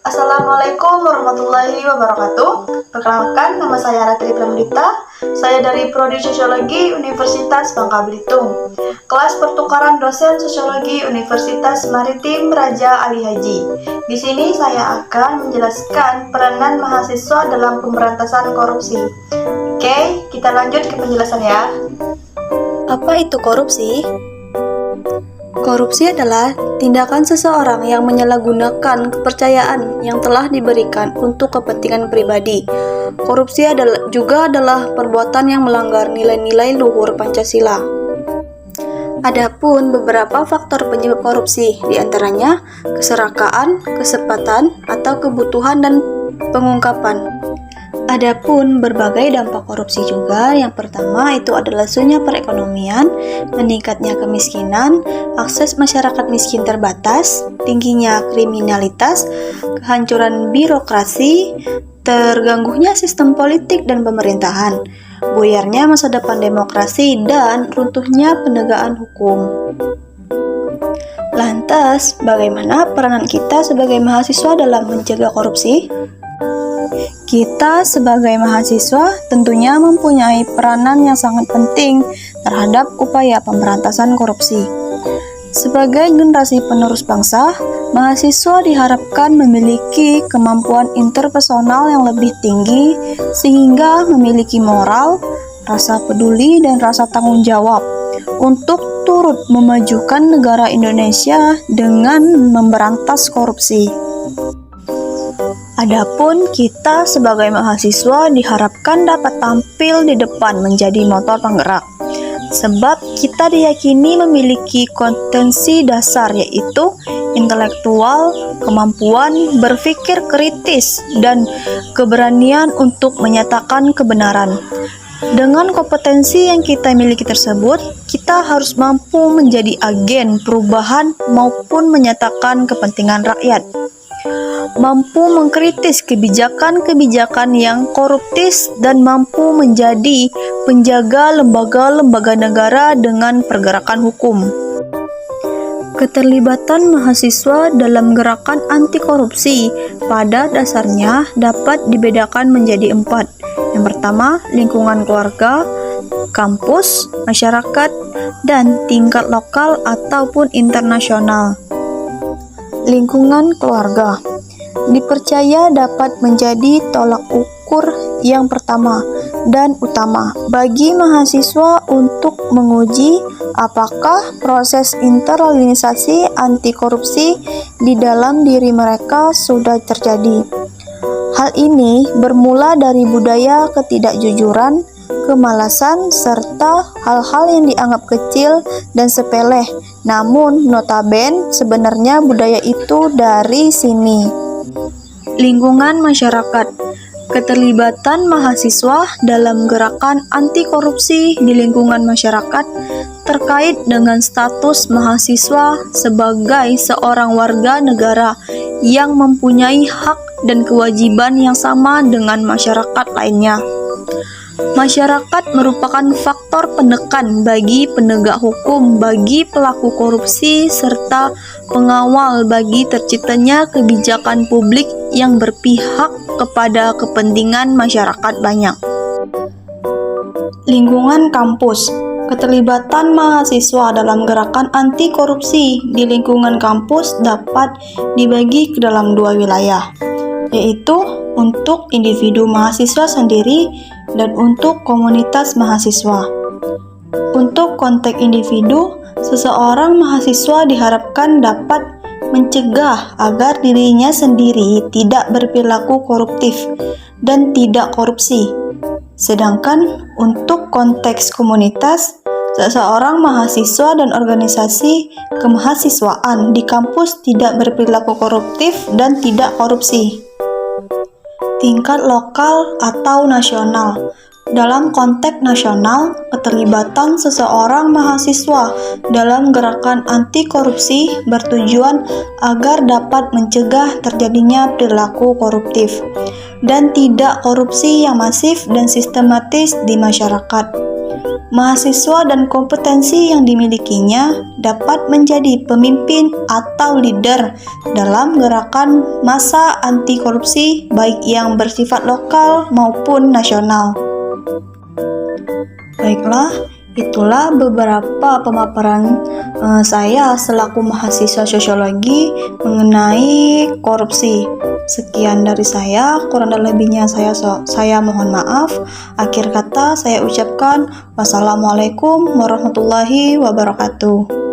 Assalamualaikum warahmatullahi wabarakatuh. Perkenalkan, nama saya Ratri Pramudita. Saya dari Prodi Sosiologi Universitas Bangka Belitung. Kelas pertukaran dosen Sosiologi Universitas Maritim Raja Ali Haji. Di sini saya akan menjelaskan peranan mahasiswa dalam pemberantasan korupsi. Oke, kita lanjut ke penjelasan ya. Apa itu korupsi? Korupsi adalah tindakan seseorang yang menyalahgunakan kepercayaan yang telah diberikan untuk kepentingan pribadi. Korupsi juga adalah perbuatan yang melanggar nilai-nilai luhur Pancasila. Adapun beberapa faktor penyebab korupsi, diantaranya keserakaan, kesempatan, atau kebutuhan dan pengungkapan. Adapun berbagai dampak korupsi juga, yang pertama itu adalah lesunya perekonomian, meningkatnya kemiskinan, akses masyarakat miskin terbatas, tingginya kriminalitas, kehancuran birokrasi, terganggunya sistem politik dan pemerintahan, buyarnya masa depan demokrasi, dan runtuhnya penegakan hukum. Lantas, bagaimana peranan kita sebagai mahasiswa dalam mencegah korupsi? Kita sebagai mahasiswa tentunya mempunyai peranan yang sangat penting terhadap upaya pemberantasan korupsi. Sebagai generasi penerus bangsa, mahasiswa diharapkan memiliki kemampuan interpersonal yang lebih tinggi sehingga memiliki moral, rasa peduli, dan rasa tanggung jawab untuk turut memajukan negara Indonesia dengan memberantas korupsi. Adapun kita sebagai mahasiswa diharapkan dapat tampil di depan menjadi motor penggerak, sebab kita diyakini memiliki kompetensi dasar yaitu intelektual, kemampuan berpikir kritis, dan keberanian untuk menyatakan kebenaran. Dengan kompetensi yang kita miliki tersebut, kita harus mampu menjadi agen perubahan maupun menyatakan kepentingan rakyat. Mampu mengkritis kebijakan-kebijakan yang koruptif dan mampu menjadi penjaga lembaga-lembaga negara dengan pergerakan hukum. Keterlibatan mahasiswa dalam gerakan anti korupsi pada dasarnya dapat dibedakan menjadi 4. Yang pertama, lingkungan keluarga, kampus, masyarakat, dan tingkat lokal ataupun internasional. Lingkungan keluarga dipercaya dapat menjadi tolak ukur yang pertama dan utama bagi mahasiswa untuk menguji apakah proses internalisasi anti korupsi di dalam diri mereka sudah terjadi. Hal ini bermula dari budaya ketidakjujuran, kemalasan, serta hal-hal yang dianggap kecil dan sepele. Namun, notaben sebenarnya budaya itu dari sini. Lingkungan masyarakat. Keterlibatan mahasiswa dalam gerakan anti korupsi di lingkungan masyarakat terkait dengan status mahasiswa sebagai seorang warga negara yang mempunyai hak dan kewajiban yang sama dengan masyarakat lainnya. Masyarakat merupakan faktor penekan bagi penegak hukum, bagi pelaku korupsi, serta pengawal bagi terciptanya kebijakan publik yang berpihak kepada kepentingan masyarakat banyak. Lingkungan kampus. Keterlibatan mahasiswa dalam gerakan anti korupsi di lingkungan kampus dapat dibagi ke dalam 2 wilayah, yaitu untuk individu mahasiswa sendiri dan untuk komunitas mahasiswa. Untuk konteks individu, seseorang mahasiswa diharapkan dapat mencegah agar dirinya sendiri tidak berperilaku koruptif dan tidak korupsi. Sedangkan untuk konteks komunitas, seseorang mahasiswa dan organisasi kemahasiswaan di kampus tidak berperilaku koruptif dan tidak korupsi. Tingkat lokal atau nasional. Dalam konteks nasional, keterlibatan seseorang mahasiswa dalam gerakan anti korupsi bertujuan agar dapat mencegah terjadinya perilaku koruptif dan tidak korupsi yang masif dan sistematis di masyarakat. Mahasiswa dan kompetensi yang dimilikinya dapat menjadi pemimpin atau leader dalam gerakan massa anti korupsi baik yang bersifat lokal maupun nasional. Baiklah, itulah beberapa pemaparan saya selaku mahasiswa sosiologi mengenai korupsi. Sekian dari saya, kurang dan lebihnya saya mohon maaf. Akhir kata saya ucapkan wassalamualaikum warahmatullahi wabarakatuh.